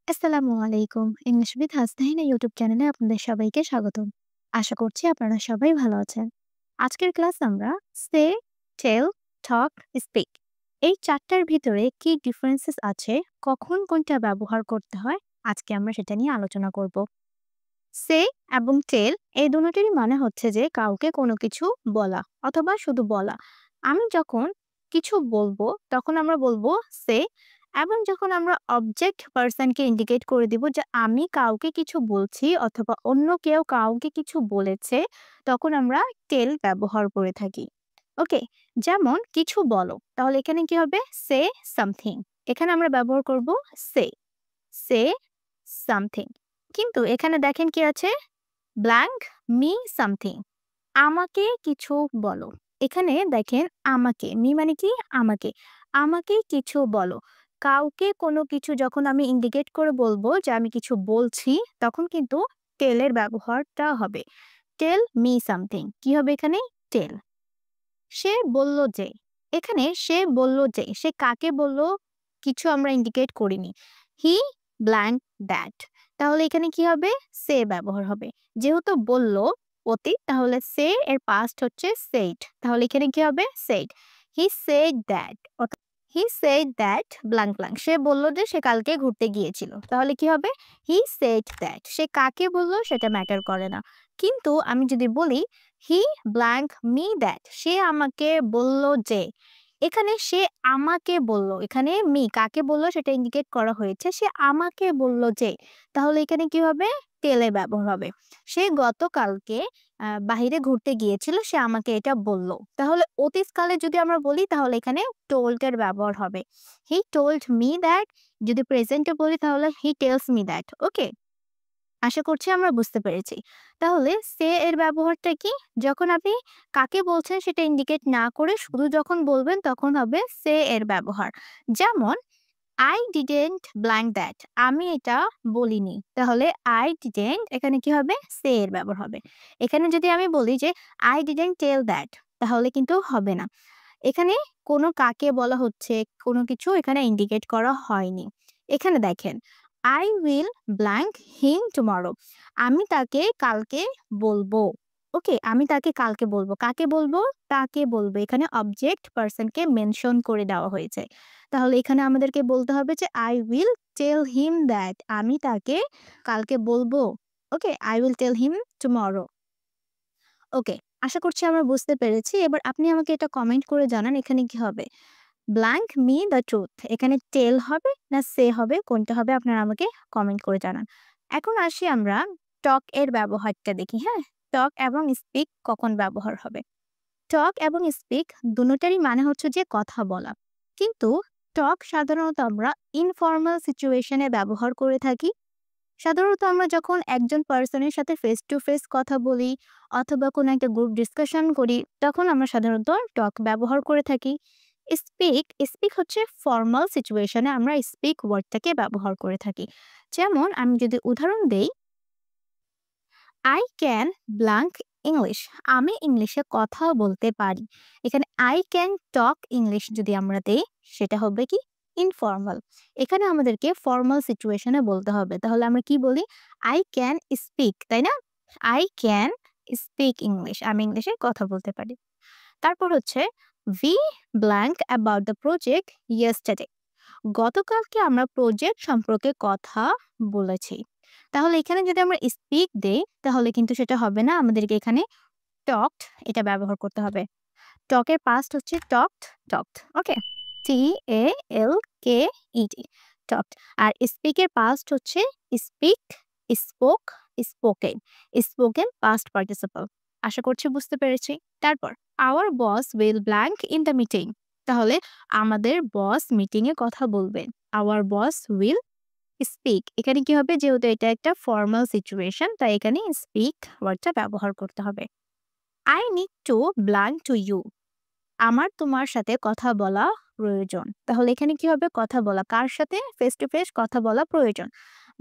আসসালামু আলাইকুম। English with Hasnahina YouTube চ্যানেলে আপনাদের সবাইকে স্বাগতম। আশা করছি আপনারা সবাই ভালো আছেন। আজকের ক্লাস আমরা সে, টেল, টক, স্পিক এই ৪ টার ভিতরে কি ডিফারেন্সেস আছে, কখন কোনটা ব্যবহার করতে হয়, আজকে আমরা সেটা নিয়ে আলোচনা করব। সে এবং টেল এই দুটোটিরই মানে হচ্ছে যে কাউকে কোনো কিছু বলা অথবা শুধু বলা। আমি যখন কিছু বলবো তখন আমরা বলবো সে, এবং যখন আমরা অবজেক্ট পার্সনকে ইন্ডিকেট করে দিব যে আমি কাউকে কিছু বলছি অথবা অন্য কেউ কাউকে কিছু বলেছে, তখন আমরা টেল ব্যবহার করে থাকি। ওকে, যেমন কিছু বলো, তাহলে এখানে কি হবে? Say something. এখানে আমরা ব্যবহার করব সে, সে সামথিং। কিন্তু এখানে দেখেন কি আছে? Blank me something. আমাকে কিছু বলো। এখানে দেখেন আমাকে, মি মানে কি? আমাকে। আমাকে কিছু বলো। কাউকে কোনো কিছু যখন আমি ইন্ডিকেট করে বলবো যে আমি কিছু বলছি, তখন কিন্তু টেল এর ব্যবহারটা হবে। Tell me something. কি হবে এখানে? টেল। সে বলল যে, এখানে সে বলল যে, সে কাকে বলল? কিছু আমরা ইন্ডিকেট করিনি। হি ব্ল্যাঙ্ক দ্যাট। তাহলে এখানে কি হবে? সে ব্যবহার হবে। যেহেতু বলল অতীত, তাহলে সে এর পাস্ট হচ্ছে সেইড। তাহলে এখানে কি হবে? Said. He said that. He said that blank blank. সে বলল যে সে কালকে ঘুরতে গিয়েছিল। তাহলে কি হবে? হি সেইড দ্যাট। সে কাকে বলল সেটা ম্যাটার করে না। কিন্তু আমি যদি বলি হি ব্ল্যাঙ্ক মি দ্যাট, সে আমাকে বলল যে, এখানে সে আমাকে বলল, এখানে মি কাকে বলল সেটা ইন্ডিকেট করা হয়েছে, সে আমাকে বলল যে, তাহলে এখানে কি হবে? টেলে ব্যবহার হবে। সে গতকালকে বাহিরে ঘুরতে গিয়েছিল, সে আমাকে এটা বলল। তাহলে অতীতকালে যদি আমরা বলি তাহলে এখানে টোল্ড এর ব্যবহার হবে। He told me that. যদি প্রেজেন্টে বলি তাহলে হি টেলস মি দ্যাট। ওকে, আশা করছি আমরা বুঝতে পেরেছি। তাহলে সে এর ব্যবহারটা কি? যখন আপনি কাকে বলছেন সেটা ইন্ডিকেট না করে শুধু যখন বলবেন তখন হবে সে এর ব্যবহার। যেমন I didn't blank that. আমি এটা বলিনি। তাহলে I didn't এখানে কি হবে? সে এর ব্যবহার হবে। এখানে যদি আমি বলি যে I didn't tell that, তাহলে কিন্তু হবে না। এখানে কোনো কাকে বলা হচ্ছে, কোনো কিছু এখানে ইন্ডিকেট করা হয়নি। এখানে দেখেন I will blank him tomorrow. আমি তাকে কালকে বলবো। ওকে, আমি তাকে কালকে বলবো। কাকে বলবো? তাকে বলবো। এখানে অবজেক্ট পারসনকে মেনশন করে দেওয়া হয়েছে। তাহলে এখানে আমাদেরকে বলতে হবে যে I will tell him that. আমি তাকে কালকে বলবো। ওকে, I will tell him tomorrow. ওকে, আশা করছি আমরা বুঝতে পেরেছি। এবার আপনি আমাকে এটা কমেন্ট করে জানান এখানে কি হবে? Blank me the truth. এখানে টেল হবে না সে হবে? কোনটা হবে আপনারা আমাকে কমেন্ট করে জানান। এখন আসি আমরা টক এর ব্যবহারটা দেখি, হ্যাঁ? টক এবং স্পিক কখন ব্যবহার হবে? টক এবং স্পিক দুটোটারই মানে হচ্ছে যে কথা বলা। কিন্তু টক সাধারণত আমরা ইনফর্মাল সিচুয়েশন এ ব্যবহার করে থাকি। সাধারণত আমরা যখন একজন পার্সনের সাথে ফেস টু ফেস কথা বলি অথবা কোনো একটা গ্রুপ ডিসকাশন করি, তখন আমরা সাধারণত টক ব্যবহার করে থাকি। স্পিক স্পিক হচ্ছে ফর্মাল সিচুয়েশনে আমরা স্পিক ওয়ার্ডটাকে ব্যবহার করে থাকি। যেমন আমি যদি উদাহরণ দেই, আই ক্যান ব্ল্যাঙ্ক ইংলিশ। আমি ইংলিশে কথা বলতে পারি। এখানে আই ক্যান টক ইংলিশ যদি আমরা দেই, সেটা হবে কি? ইনফর্মাল। এখানে আমাদেরকে ফর্মাল সিচুয়েশনে বলতে হবে। তাহলে আমরা কি বলি? আই ক্যান স্পিক, তাই না? I can speak English. আমি ইংলিশে কথা বলতে পারি। তারপর হচ্ছে we blank about the project yesterday. গতকালকে আমরা প্রজেক্ট সম্পর্কে কথা বলেছি। তাহলে এখানে যদি আমরা স্পিক দেই তাহলে কিন্তু সেটা হবে না। আমাদেরকে এখানে টকড এটা ব্যবহার করতে হবে। টকের পাস্ট হচ্ছে talked, talked. Okay? T A L K E D, talked. আর স্পিকের পাস্ট হচ্ছে speak, spoke, spoken. Spoken past participle. আশা করছি বুঝতে পেরেছি। তারপর our boss will blank in the meeting. তাহলে আমাদের বস মিটিং এ কথা বলবেন। Our boss will speak. এখানে কি হবে? যেহেতু এটা একটা ফর্মাল সিচুয়েশন, তাই এখানে স্পিক ওয়ার্ডটা ব্যবহার করতে হবে। I need to blank to you. আমার তোমার সাথে কথা বলা প্রয়োজন। তাহলে এখানে কি হবে? কথা বলা কার সাথে? ফেস টু ফেস কথা বলা প্রয়োজন,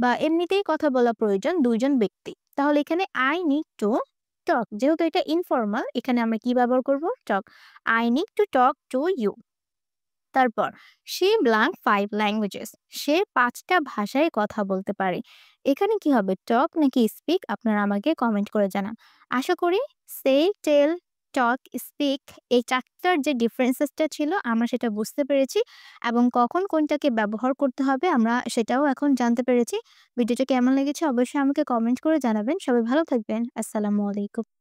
বা এমনিতেই কথা বলা প্রয়োজন দুইজন ব্যক্তি। তাহলে এখানে আই নিড টু টক, যেহেতু এটা ইনফর্মাল, এখানে আমরা কি ব্যবহার করব? Talk. I need to talk to you. তারপর she blank 5 languages, সে 5টা ভাষায় কথা বলতে পারে। এখানে কি হবে, টক নাকি স্পিক? আপনারা আমাকে কমেন্ট করে জানান। আশা করি সে, টেল, টক, স্পিক এই ৪টার যে ডিফারেন্সেসটা ছিল আমরা সেটা বুঝতে পেরেছি এবং কখন কোনটাকে ব্যবহার করতে হবে আমরা সেটাও এখন জানতে পেরেছি। ভিডিওটা কেমন লেগেছে অবশ্যই আমাকে কমেন্ট করে জানাবেন। সবাই ভালো থাকবেন। আসসালামু আলাইকুম।